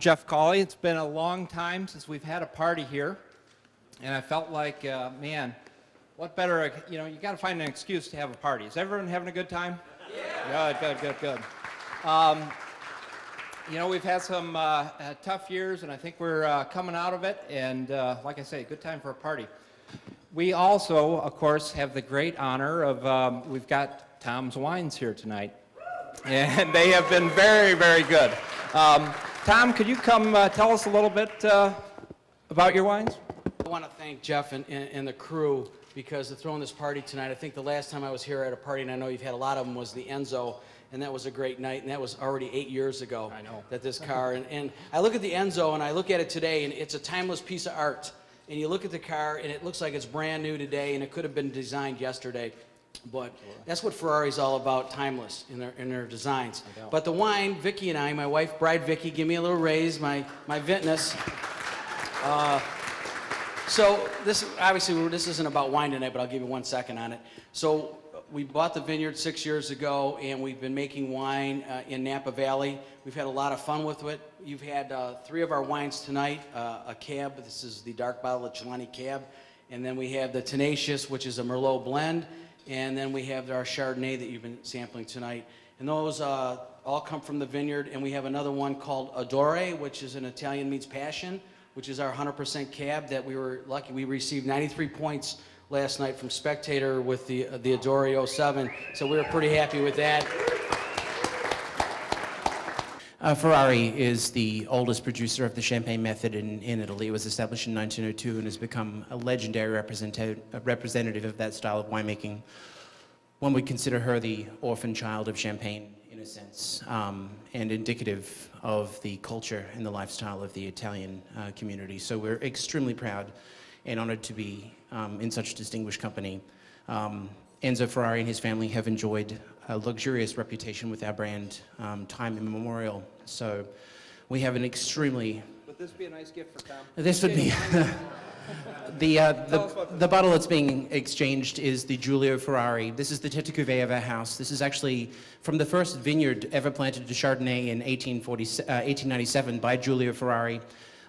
Jeff Cauley. It's been a long time since we've had a party here, and I felt like, man, what better, you got to find an excuse to have a party. Is everyone having a good time? Yeah. Good. We've had some tough years, and I think we're coming out of it, and like I say, good time for a party. We also, of course, have the great honor of, we've got Tom's Wines here tonight, and they have been very, very good. Tom, could you come tell us a little bit about your wines? I want to thank Jeff and the crew because of throwing this party tonight. I think the last time I was here at a party, and I know you've had a lot of them, was the Enzo, and that was a great night, and that was already 8 years ago. I know. That this car, and I look at the Enzo, and I look at it today, and it's a timeless piece of art. And you look at the car, and it looks like it's brand new today, and it could have been designed yesterday. But that's what Ferrari's all about, timeless in their designs. But the wine, Vicky and I, my wife, Bride Vicky, give me a little raise, my vintness. So this, obviously, this isn't about wine tonight, but I'll give you 1 second on it. So we bought the vineyard 6 years ago, and we've been making wine in Napa Valley. We've had a lot of fun with it. You've had 3 of our wines tonight, a Cab. This is the dark bottle of Chelani Cab. And then we have the Tenacious, which is a Merlot blend. And then we have our Chardonnay that you've been sampling tonight. And those all come from the vineyard. And we have another one called Adore, which is an Italian meets passion, which is our 100% Cab that we were lucky. We received 93 points last night from Spectator with the Adore 07. So we were pretty happy with that. Ferrari is the oldest producer of the Champagne method in Italy. It was established in 1902 and has become a legendary representative of that style of winemaking. One would consider her the orphan child of Champagne, in a sense, and indicative of the culture and the lifestyle of the Italian community. So we're extremely proud and honored to be in such distinguished company. Enzo Ferrari and his family have enjoyed a luxurious reputation with our brand, time immemorial. So we have an extremely... Would this be a nice gift for Tom? This would be... the bottle that's being exchanged is the Giulio Ferrari. This is the Tête Cuvée of our house. This is actually from the first vineyard ever planted to Chardonnay in 1897 by Giulio Ferrari.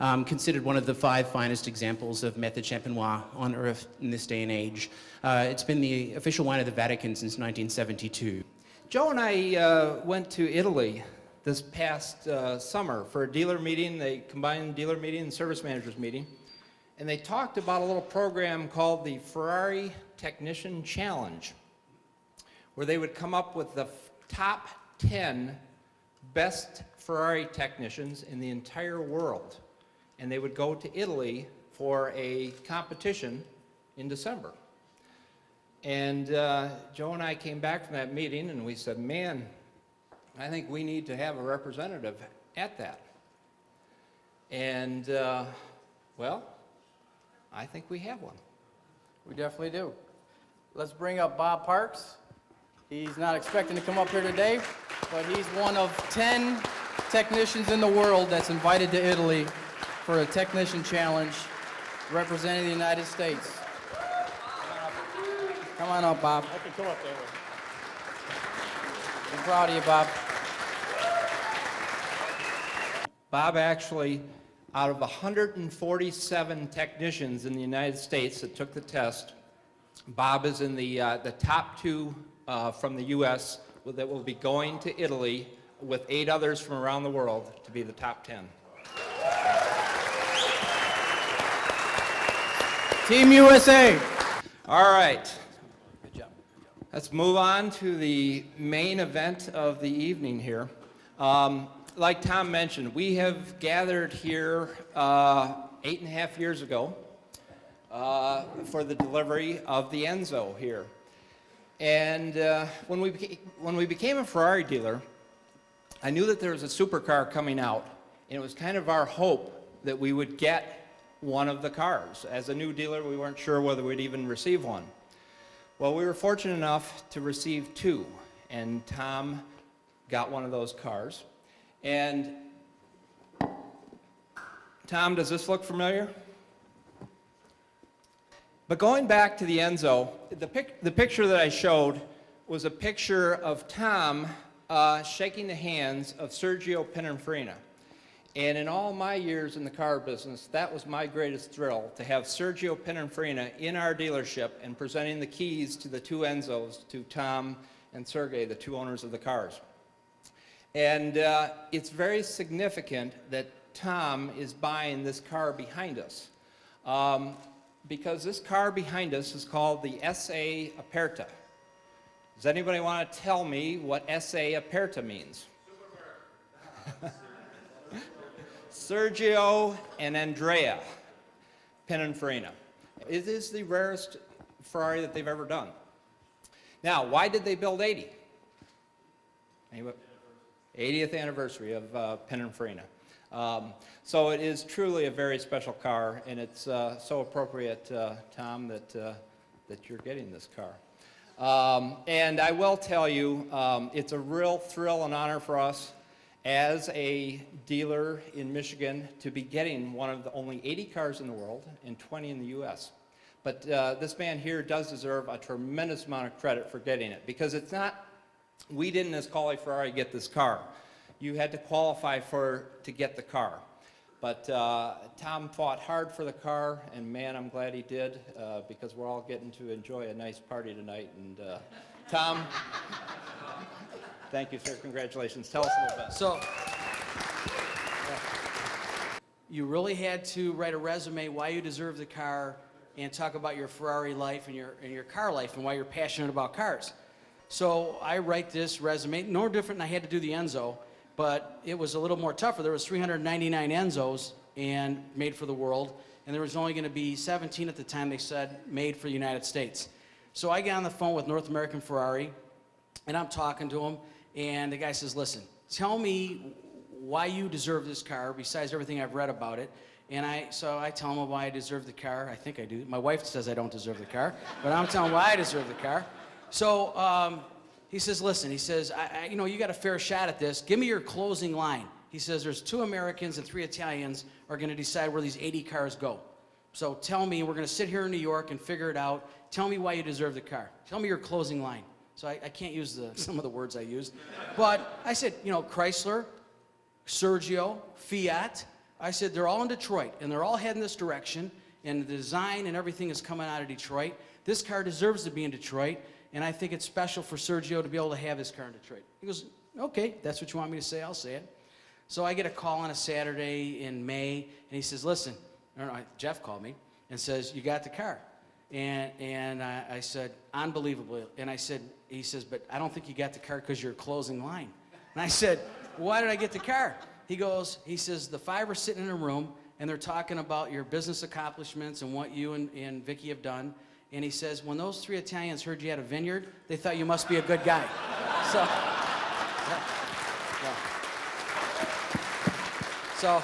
Considered one of the 5 finest examples of method champenois on earth in this day and age. It's been the official wine of the Vatican since 1972. Joe and I went to Italy this past summer for a dealer meeting. They combined dealer meeting and service managers meeting. And they talked about a little program called the Ferrari Technician Challenge, where they would come up with the top 10 best Ferrari technicians in the entire world. And they would go to Italy for a competition in December. And Joe and I came back from that meeting and we said, man, I think we need to have a representative at that. And, well, I think we have one. We definitely do. Let's bring up Bob Parks. He's not expecting to come up here today, but he's one of 10 technicians in the world that's invited to Italy for a technician challenge representing the United States. Come on up, Bob. I can come up there. I'm proud of you, Bob. Bob actually, out of 147 technicians in the United States that took the test, Bob is in the top 2 from the U.S. that will be going to Italy with 8 others from around the world to be the top 10. Team USA. All right. Good job. Let's move on to the main event of the evening here. Like Tom mentioned, we have gathered here 8.5 years ago for the delivery of the Enzo here. And when we became a Ferrari dealer, I knew that there was a supercar coming out, and it was kind of our hope that we would get one of the cars. As a new dealer, we weren't sure whether we'd even receive one. Well, we were fortunate enough to receive 2, and Tom got one of those cars. And Tom, does this look familiar? But going back to the Enzo, the picture that I showed was a picture of Tom shaking the hands of Sergio Pininfarina. And in all my years in the car business, that was my greatest thrill, to have Sergio Pininfarina in our dealership and presenting the keys to the two Enzos, to Tom and Sergey, the two owners of the cars. And it's very significant that Tom is buying this car behind us, because this car behind us is called the SA Aperta. Does anybody want to tell me what SA Aperta means? Sergio and Andrea Pininfarina. It is the rarest Ferrari that they've ever done. Now, why did they build 80? Anybody? 80th anniversary of Pininfarina. So it is truly a very special car, and it's so appropriate, Tom, that you're getting this car. And I will tell you, it's a real thrill and honor for us as a dealer in Michigan to be getting one of the only 80 cars in the world and 20 in the U.S. But this man here does deserve a tremendous amount of credit for getting it, because it's not, we didn't as Cauley Ferrari get this car. You had to qualify to get the car. But Tom fought hard for the car, and man, I'm glad he did, because we're all getting to enjoy a nice party tonight. And Tom, thank you, sir. Congratulations. Tell us a little bit. So, you really had to write a resume why you deserve the car and talk about your Ferrari life and your car life and why you're passionate about cars. So I write this resume, no different than I had to do the Enzo, but it was a little more tougher. There was 399 Enzos and made for the world, and there was only going to be 17 at the time, they said, made for the United States. So I get on the phone with North American Ferrari, and I'm talking to him, and the guy says, listen, tell me why you deserve this car, besides everything I've read about it. And so I tell him why I deserve the car. I think I do. My wife says I don't deserve the car, but I'm telling him why I deserve the car. So he says, listen, he says, you know, you got a fair shot at this. Give me your closing line. He says, there's 2 Americans and 3 Italians are going to decide where these 80 cars go. So tell me, we're going to sit here in New York and figure it out. Tell me why you deserve the car. Tell me your closing line. So I can't use some of the words I used. But I said, you know, Chrysler, Sergio, Fiat. I said, they're all in Detroit, and they're all heading this direction, and the design and everything is coming out of Detroit. This car deserves to be in Detroit, and I think it's special for Sergio to be able to have his car in Detroit. He goes, okay, that's what you want me to say, I'll say it. So I get a call on a Saturday in May, and he says, listen, Jeff called me and says, you got the car. And I said, unbelievable. And he says, but I don't think you got the car because you're closing line. And I said, why did I get the car? He says, the 5 are sitting in a room, and they're talking about your business accomplishments and what you and Vicky have done. And he says, when those 3 Italians heard you had a vineyard, they thought you must be a good guy. So, yeah. So.